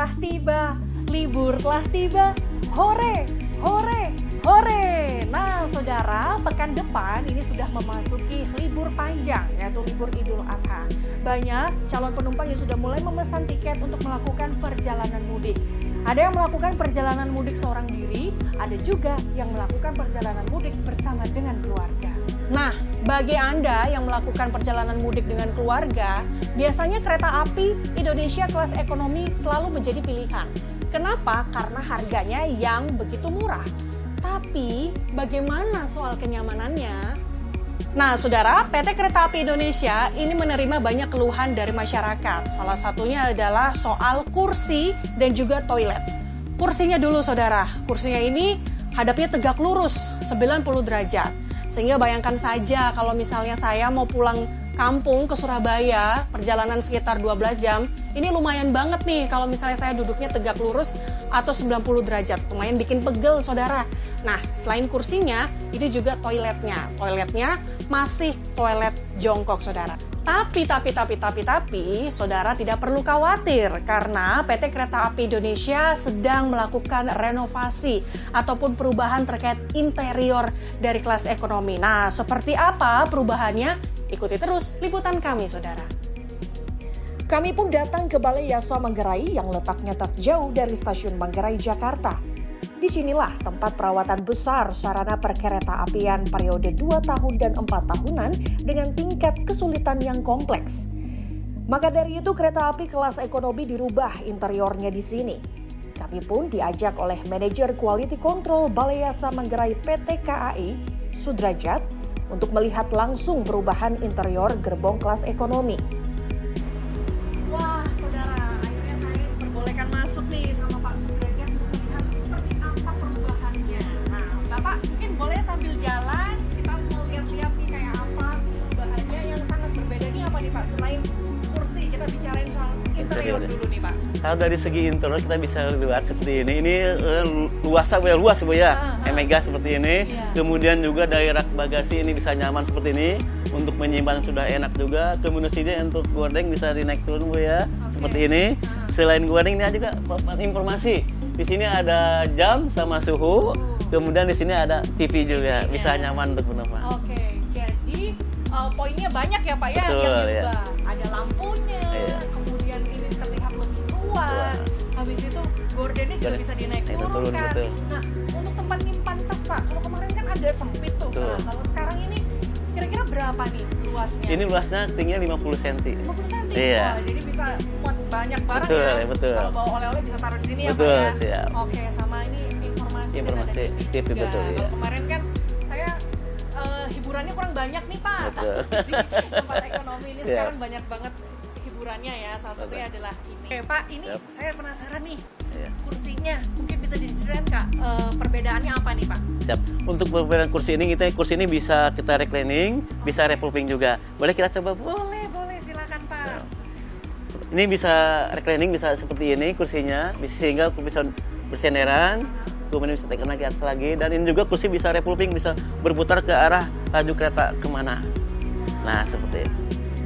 telah tiba, libur telah tiba, hore, hore, hore. Nah saudara, pekan depan ini sudah memasuki libur panjang, yaitu libur Idul Adha. Banyak calon penumpang yang sudah mulai memesan tiket untuk melakukan perjalanan mudik. Ada yang melakukan perjalanan mudik seorang diri, ada juga yang melakukan perjalanan mudik bersama dengan keluarga. Nah, bagi Anda yang melakukan perjalanan mudik dengan keluarga, biasanya kereta api Indonesia kelas ekonomi selalu menjadi pilihan. Kenapa? Karena harganya yang begitu murah. Tapi, bagaimana soal kenyamanannya? Nah, saudara, PT Kereta Api Indonesia ini menerima banyak keluhan dari masyarakat. Salah satunya adalah soal kursi dan juga toilet. Kursinya dulu, saudara. Kursinya ini hadapnya tegak lurus, 90 derajat. Sehingga bayangkan saja kalau misalnya saya mau pulang kampung ke Surabaya, perjalanan sekitar 12 jam, ini lumayan banget nih kalau misalnya saya duduknya tegak lurus atau 90 derajat. Lumayan bikin pegel, saudara. Nah, selain kursinya, ini juga toiletnya. Toiletnya masih toilet jongkok, saudara. Tapi, saudara tidak perlu khawatir karena PT Kereta Api Indonesia sedang melakukan renovasi ataupun perubahan terkait interior dari kelas ekonomi. Nah, seperti apa perubahannya? Ikuti terus liputan kami, saudara. Kami pun datang ke Balai Yasa Manggarai yang letaknya tak jauh dari stasiun Manggarai, Jakarta. Disinilah tempat perawatan besar sarana perkereta-apian periode 2 tahun dan 4 tahunan dengan tingkat kesulitan yang kompleks. Maka dari itu kereta api kelas ekonomi dirubah interiornya di sini. Kami pun diajak oleh manajer Quality Control Balai Yasa Manggarai PT KAI, Sudrajat, untuk melihat langsung perubahan interior gerbong kelas ekonomi. Wah, saudara, akhirnya saya diperbolehkan masuk nih sama Pak Sudrajat untuk melihat seperti apa perubahannya. Nah, Bapak mungkin boleh sambil jalan, kita mau lihat-lihat nih kayak apa perubahannya yang sangat berbeda nih apa nih Pak? Selain kursi, kita bicarain soal interior dulu nih Pak. Kalau dari segi interior kita bisa lihat seperti ini. Ini luas Bu ya. Mega seperti ini. Iya. Kemudian juga dari rak bagasi ini bisa nyaman seperti ini. Untuk menyimpan sudah enak juga. Kemudian sini untuk gorden bisa dinaik turun Bu ya. Seperti ini. Selain gorden ini juga informasi. Di sini ada jam sama suhu. Kemudian di sini ada TV juga. Bisa nyaman untuk penumpang. Oke, jadi poinnya banyak ya Pak ya. Betul, yang ya. diubah. Ada lampunya, kemudian ini terlihat lebih luas. Habis itu gordennya juga bisa dinaik turun kan. Betul. Nah, untuk tempat nyimpan tas Pak, kalau kemarin kan agak sempit tuh. Nah, kalau sekarang ini kira-kira berapa nih luasnya? Ini luasnya tingginya 50 cm. 50 cm? Iya. Wah, jadi bisa muat banyak barang Betul, ya. betul. Kalau bawa oleh-oleh bisa taruh di sini Betul, ya Pak ya. siap. Oke, sama ini informasi Informasi dan ada TV, juga. betul, iya. Kalau kemarin kan saya hiburannya kurang banyak nih Pak. Betul. Di tempat ekonomi ini Siap. sekarang banyak banget hiburannya ya. Salah satunya adalah ini. Oke Pak, ini Siap. saya penasaran nih. Iya. Kursinya mungkin bisa diceritain Kak, perbedaannya apa nih Pak? Siap. Untuk perbedaan kursi ini bisa kita reclining, bisa revolving juga. Boleh kita coba Bu? Boleh, silakan Pak. Ini bisa reclining, bisa seperti ini kursinya, sehingga bisa bersenderan, kemudian bisa tekan lagi atas lagi, dan ini juga kursi bisa revolving, bisa berputar ke arah laju kereta kemana. Nah, seperti itu.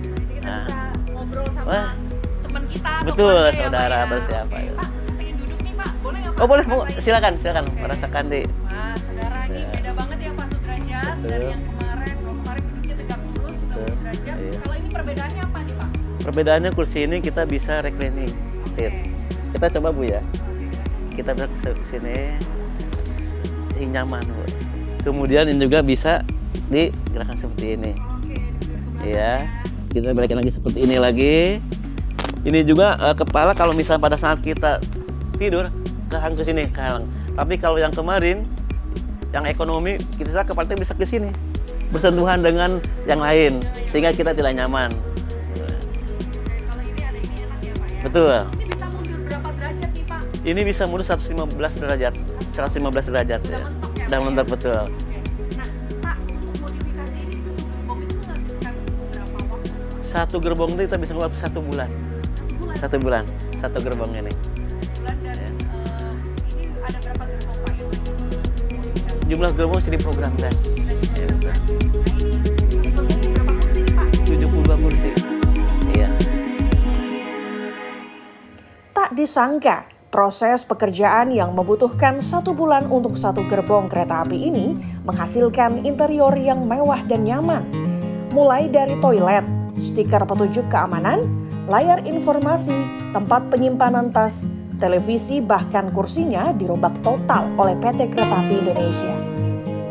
Jadi kita Nah. bisa ngobrol sama teman kita. atau Betul, keluarga ya, saudara Pak, atau ya. siapa Oke, ya. Pak, saya pengen duduk nih Pak, boleh nggak Pak? Oh boleh Bu, Rasain? silakan Oke. merasakan di. Wah, saudara ini beda banget ya Pak Sudrajat dari yang kemarin. Kalau kemarin duduknya tegak lurus, 90 derajat. Iya. Kalau ini perbedaannya apa nih Pak? Perbedaannya kursi ini kita bisa reclining seat. Kita coba Bu ya. Kita bisa ke sini, ini nyaman Bu. Kemudian ini juga bisa digerakkan seperti ini. Iya. Kita balikin lagi seperti ini lagi. Ini juga kepala kalau misalnya pada saat kita tidur kehang ke sini, kehang. Tapi kalau yang kemarin yang ekonomi kita kepalanya bisa ke sini. Bersentuhan dengan yang lain sehingga kita tidak nyaman. Kalau ini ada ini enak ya Pak ya? Betul. Ini bisa mundur berapa derajat nih Pak? Ini bisa mundur 115 derajat. 115 derajat. Udah Ya. mentok ya, Sudah Pak, mentok ya? betul. Oke. Nah, Pak, untuk modifikasi ini satu gerbong itu menghabiskan berapa waktu? Pak? Satu gerbong itu kita bisa waktu 1 bulan. 1 bulan? 1 bulan. Satu gerbong ini. 1 bulan dan ini ada berapa gerbong Pak yang lagi modifikasi? Jumlah gerbong sudah diprogramkan. Ya, betul. Ini gerbongnya berapa kursi nih Pak? 72 kursi. Iya. Tak disangka proses pekerjaan yang membutuhkan 1 bulan untuk 1 gerbong kereta api ini menghasilkan interior yang mewah dan nyaman. Mulai dari toilet, stiker petunjuk keamanan, layar informasi, tempat penyimpanan tas, televisi bahkan kursinya dirombak total oleh PT Kereta Api Indonesia.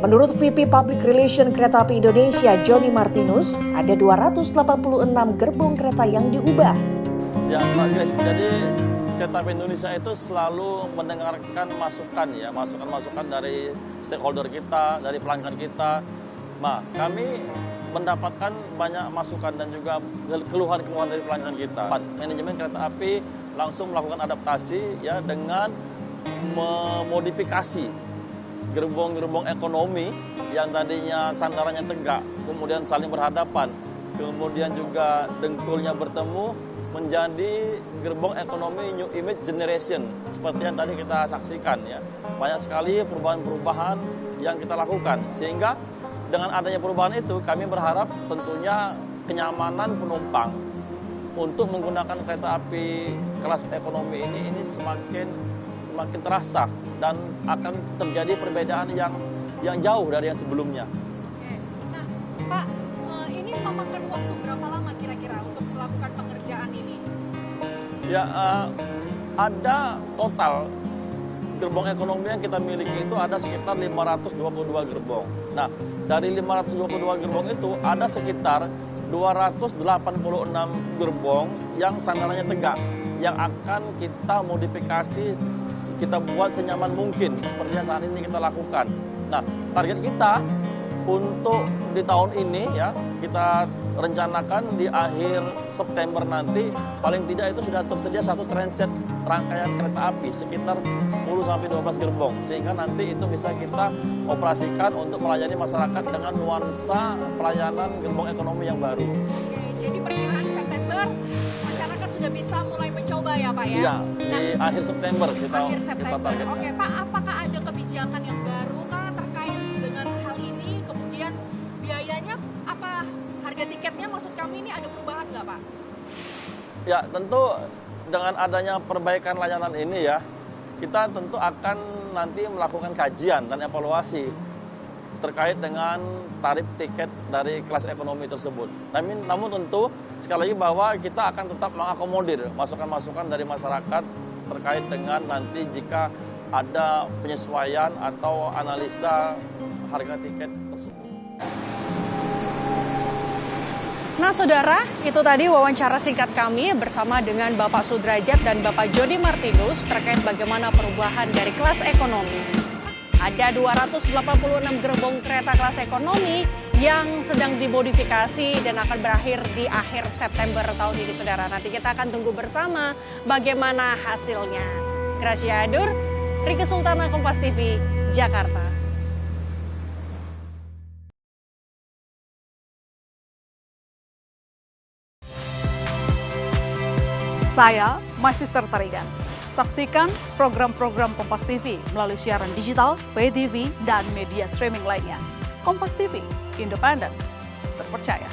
Menurut VP Public Relation Kereta Api Indonesia, Johnny Martinus, ada 286 gerbong kereta yang diubah. Ya, Mbak Grace, jadi Kereta Api Indonesia itu selalu mendengarkan masukan dari stakeholder kita, dari pelanggan kita. Nah, kami mendapatkan banyak masukan dan juga keluhan-keluhan dari pelanggan kita. Manajemen kereta api langsung melakukan adaptasi ya dengan memodifikasi gerbong-gerbong ekonomi yang tadinya sandarannya tegak, kemudian saling berhadapan, kemudian juga dengkulnya bertemu menjadi gerbong ekonomi new image generation seperti yang tadi kita saksikan ya. Banyak sekali perubahan-perubahan yang kita lakukan sehingga dengan adanya perubahan itu kami berharap tentunya kenyamanan penumpang untuk menggunakan kereta api kelas ekonomi ini semakin terasa dan akan terjadi perbedaan yang jauh dari yang sebelumnya. Oke. Nah, Pak, ini memakan waktu berapa lama kira-kira untuk melakukan pekerjaan ini? Ya, ada total gerbong ekonomi yang kita miliki itu ada sekitar 522 gerbong. Nah, dari 522 gerbong itu ada sekitar 286 gerbong yang sandarannya tegak, yang akan kita modifikasi, kita buat senyaman mungkin seperti yang saat ini kita lakukan. Nah, target kita untuk di tahun ini ya, kita rencanakan di akhir September nanti paling tidak itu sudah tersedia satu transit rangkaian kereta api sekitar 10-12 gerbong sehingga nanti itu bisa kita operasikan untuk melayani masyarakat dengan nuansa pelayanan gerbong ekonomi yang baru. Jadi perkiraan September masyarakat sudah bisa mulai mencoba ya Pak ya? Iya, di akhir September kita targetkan. Oke Pak, apakah ada kebijakan yang baru kah terkait dengan hal ini? Kemudian biayanya apa? Harga tiketnya maksud kami ini ada perubahan nggak Pak? Ya tentu dengan adanya perbaikan layanan ini ya, kita tentu akan nanti melakukan kajian dan evaluasi terkait dengan tarif tiket dari kelas ekonomi tersebut. Namun tentu sekali lagi bahwa kita akan tetap mengakomodir masukan-masukan dari masyarakat terkait dengan nanti jika ada penyesuaian atau analisa harga tiket tersebut. Nah saudara, itu tadi wawancara singkat kami bersama dengan Bapak Sudrajat dan Bapak Johnny Martinus terkait bagaimana perubahan dari kelas ekonomi. Ada 286 gerbong kereta kelas ekonomi yang sedang dimodifikasi dan akan berakhir di akhir September tahun ini saudara. Nanti kita akan tunggu bersama bagaimana hasilnya. Gracia Adur, Riki Sultana, Kompas TV, Jakarta. Saya Magister Tarigan. Saksikan program-program Kompas TV melalui siaran digital, pay TV, dan media streaming lainnya. Kompas TV, independen, terpercaya.